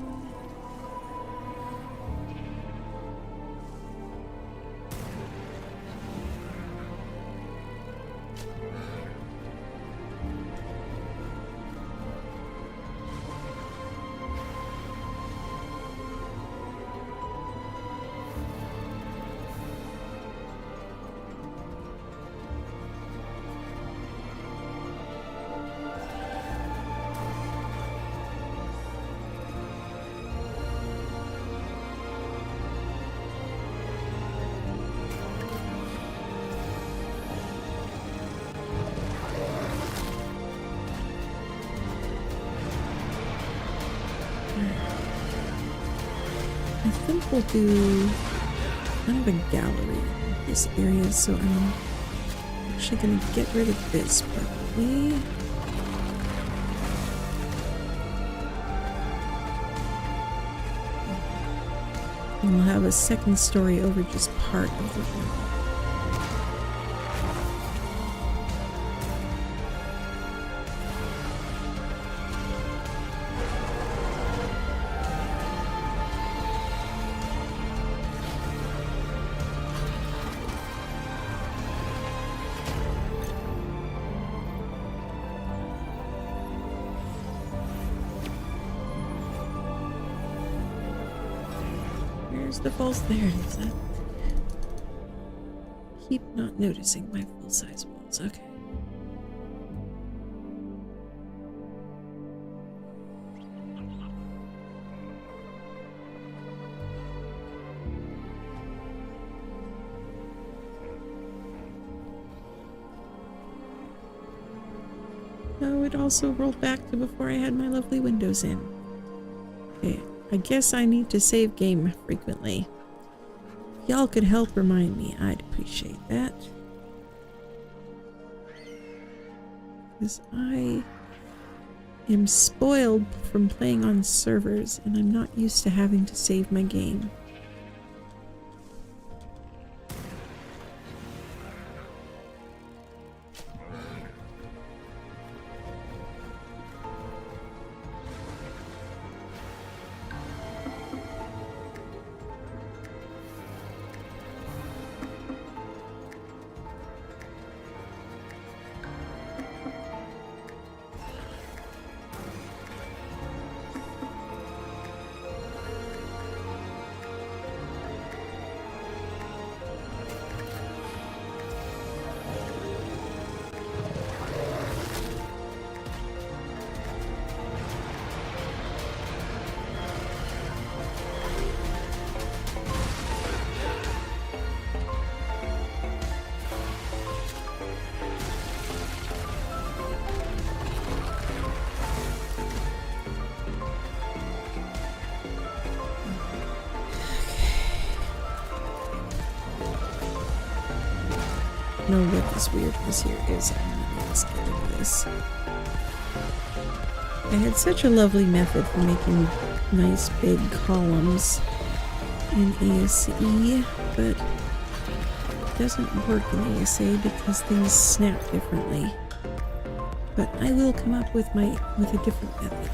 I think we'll do kind of a gallery in this area, so I'm actually going to get rid of this probably. And we'll have a second story over just part of the room. The false, there it is. keep not noticing my full-size walls. Okay. Oh, it also rolled back to before I had my lovely windows in. Okay, I guess I need to save game frequently. If y'all could help remind me, I'd appreciate that. Because I am spoiled from playing on servers, and I'm not used to having to save my game. Know what this weirdness here is. Let's get into this. I had such a lovely method for making nice big columns in ASE, but it doesn't work in ASA because things snap differently. But I will come up with a different method.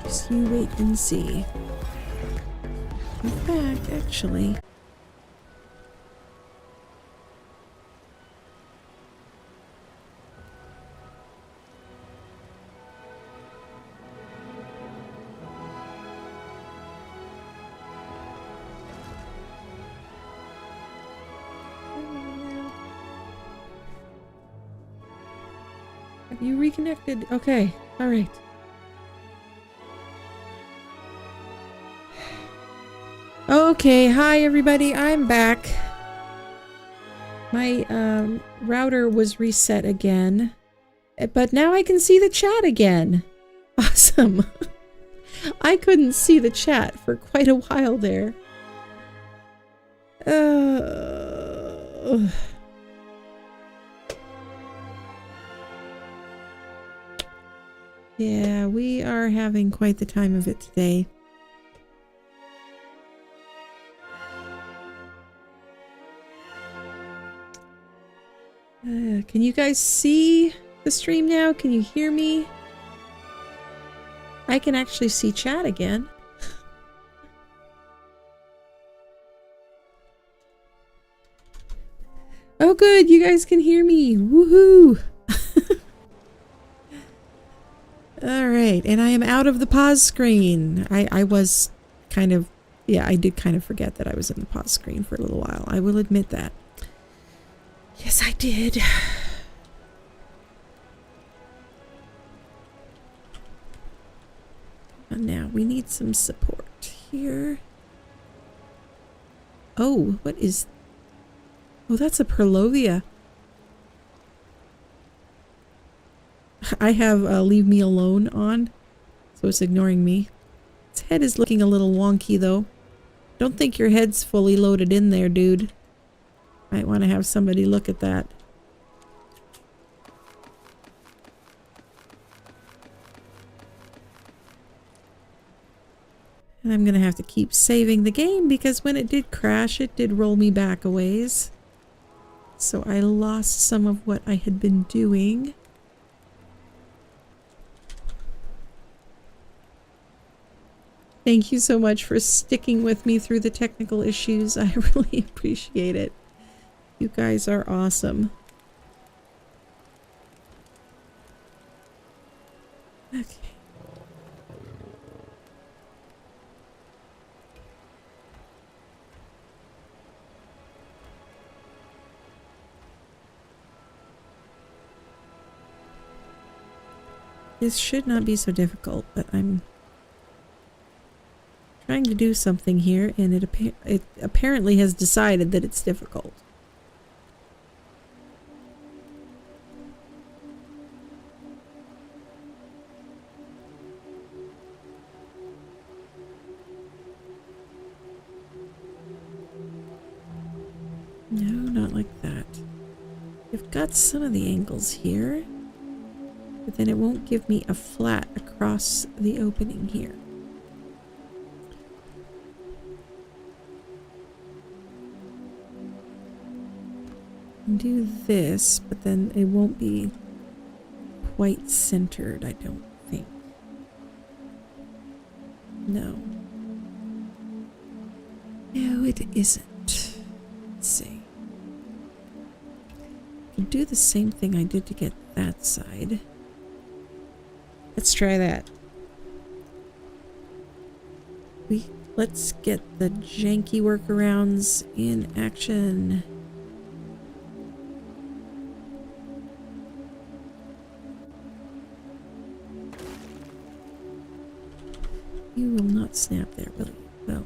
Just you wait and see. In fact, actually, have you reconnected? Okay, alright. Okay, hi everybody, I'm back. My router was reset again, but now I can see the chat again. Awesome. I couldn't see the chat for quite a while there. Yeah, we are having quite the time of it today. Can you guys see the stream now? Can you hear me? I can actually see chat again. Oh good, you guys can hear me. Woohoo! Alright, and I am out of the pause screen. I was kind of, yeah, I did kind of forget that I was in the pause screen for a little while. I will admit that. Yes, I did. And now we need some support here. Oh, what is... Oh, that's a Perlovia. I have Leave Me Alone on, so it's ignoring me. Its head is looking a little wonky, though. Don't think your head's fully loaded in there, dude. Might want to have somebody look at that. And I'm going to have to keep saving the game because when it did crash, it did roll me back a ways. So I lost some of what I had been doing. Thank you so much for sticking with me through the technical issues. I really appreciate it. You guys are awesome. Okay. This should not be so difficult, but I'm trying to do something here, and it apparently has decided that it's difficult. No, not like that. I've got some of the angles here, but then it won't give me a flat across the opening here. Do this, but then it won't be quite centered, I don't think. No. No, it isn't. Let's see. I'll do the same thing I did to get that side. Let's try that. Let's get the janky workarounds in action. You will not snap there, will you? Well.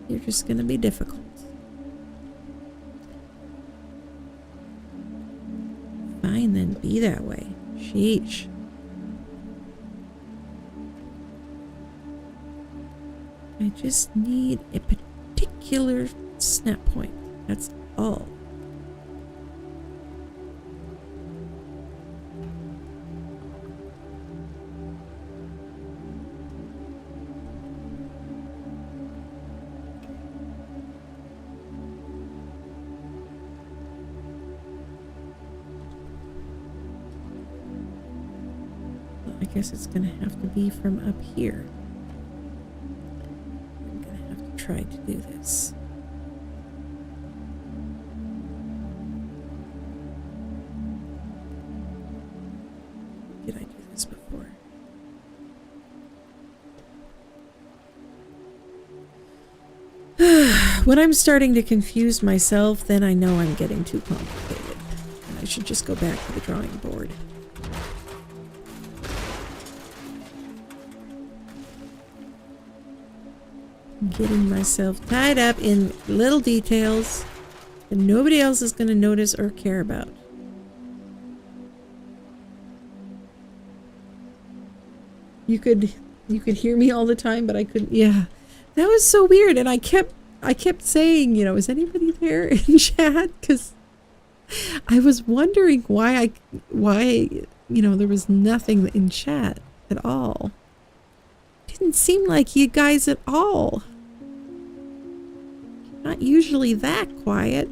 You're just gonna be difficult. Fine then, be that way. Sheesh. I just need a particular snap point. That's all. I guess it's gonna have to be from up here. I'm gonna have to try to do this. Did I do this before? When I'm starting to confuse myself, then I know I'm getting too complicated. And I should just go back to the drawing board. Getting myself tied up in little details that nobody else is going to notice or care about. You could hear me all the time, but I couldn't. Yeah, that was so weird. And I kept saying, you know, is anybody there in chat? Because I was wondering why you know, there was nothing in chat at all. Didn't seem like you guys at all. Not usually that quiet.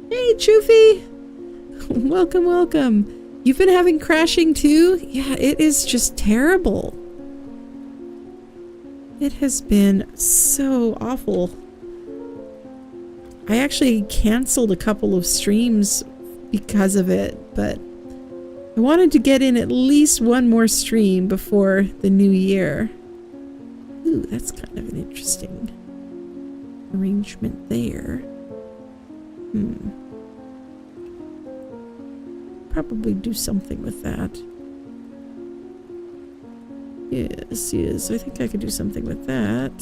Hey, Choofy! Welcome, welcome. You've been having crashing too? Yeah, it is just terrible. It has been so awful. I actually canceled a couple of streams because of it, but I wanted to get in at least one more stream before the new year. Ooh, that's kind of an interesting arrangement there. Probably do something with that. Yes, I think I could do something with that.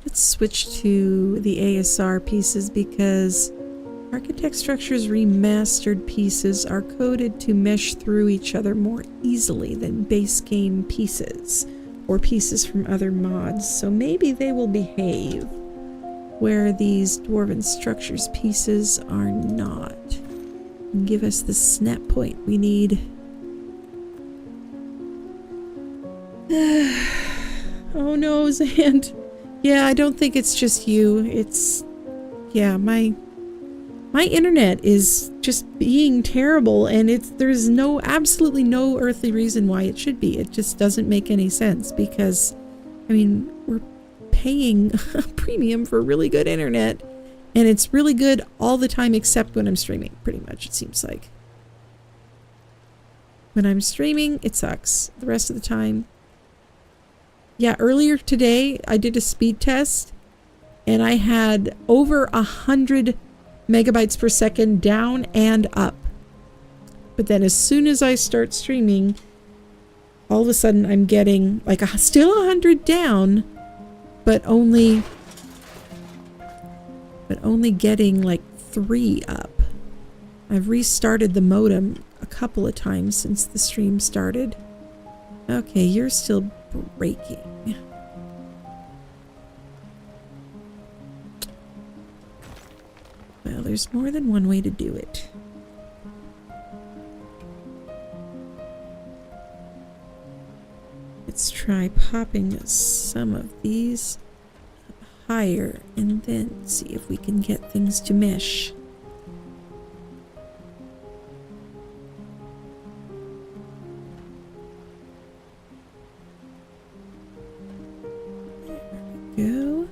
Let's switch to the ASR pieces because Architect Structures Remastered pieces are coded to mesh through each other more easily than base game pieces or pieces from other mods, so maybe they will behave where these Dwarven Structures pieces are not. And give us the snap point we need. Oh no, Zand. Yeah, I don't think it's just you. It's... yeah, my internet is just being terrible, and there's absolutely no earthly reason why it should be. It just doesn't make any sense because, I mean, we're paying a premium for really good internet, and it's really good all the time except when I'm streaming, pretty much, it seems like. When I'm streaming, it sucks. The rest of the time. Yeah, earlier today, I did a speed test, and I had over 100 megabytes per second down and up. But then as soon as I start streaming, all of a sudden I'm getting like still 100 down, but only getting like 3 up. I've restarted the modem a couple of times since the stream started. Okay, you're still breaking. Well, there's more than one way to do it. Let's try popping some of these higher and then see if we can get things to mesh. There we go.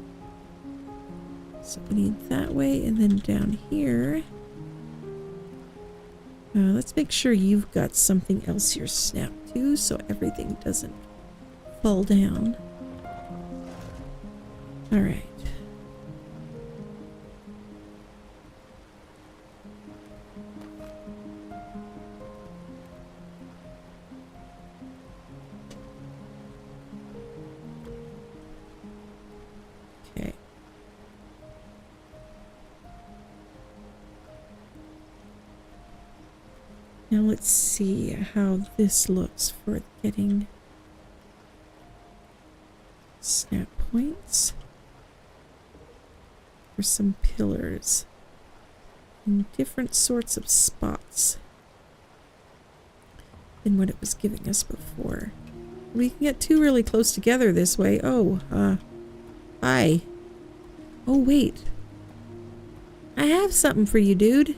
So we need that way, and then down here. Let's make sure you've got something else here snapped to, so everything doesn't fall down. All right. Okay. Now let's see how this looks for getting snap points for some pillars in different sorts of spots than what it was giving us before. We can get 2 really close together this way. Oh, hi. Oh, wait. I have something for you, dude.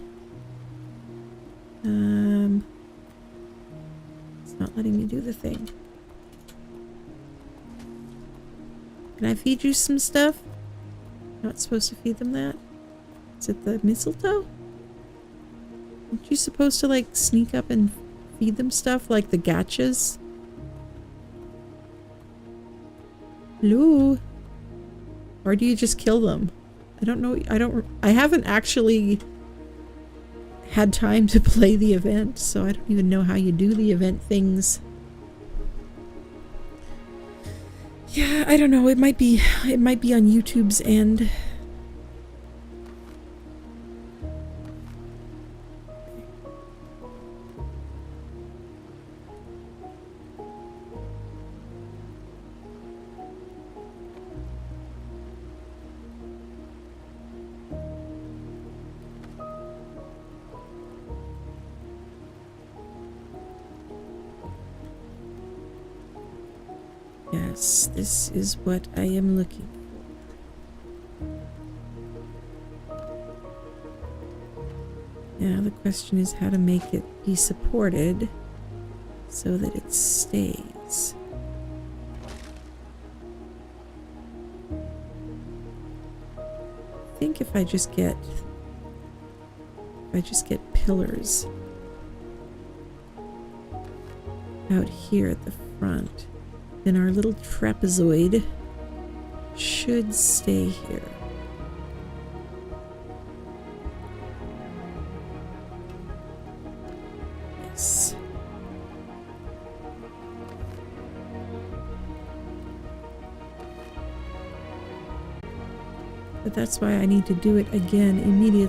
It's not letting me do the thing. Can I feed you some stuff? Not supposed to feed them that? Is it the mistletoe? Aren't you supposed to like sneak up and feed them stuff like the gachas? Hello? Or do you just kill them? I don't know. I haven't actually had time to play the event, so I don't even know how you do the event things. Yeah, I don't know. It might be on YouTube's end. Yes, this is what I am looking for. Now the question is how to make it be supported so that it stays. I think if I just get pillars out here at the front, then our little trapezoid should stay here. Yes. But that's why I need to do it again immediately.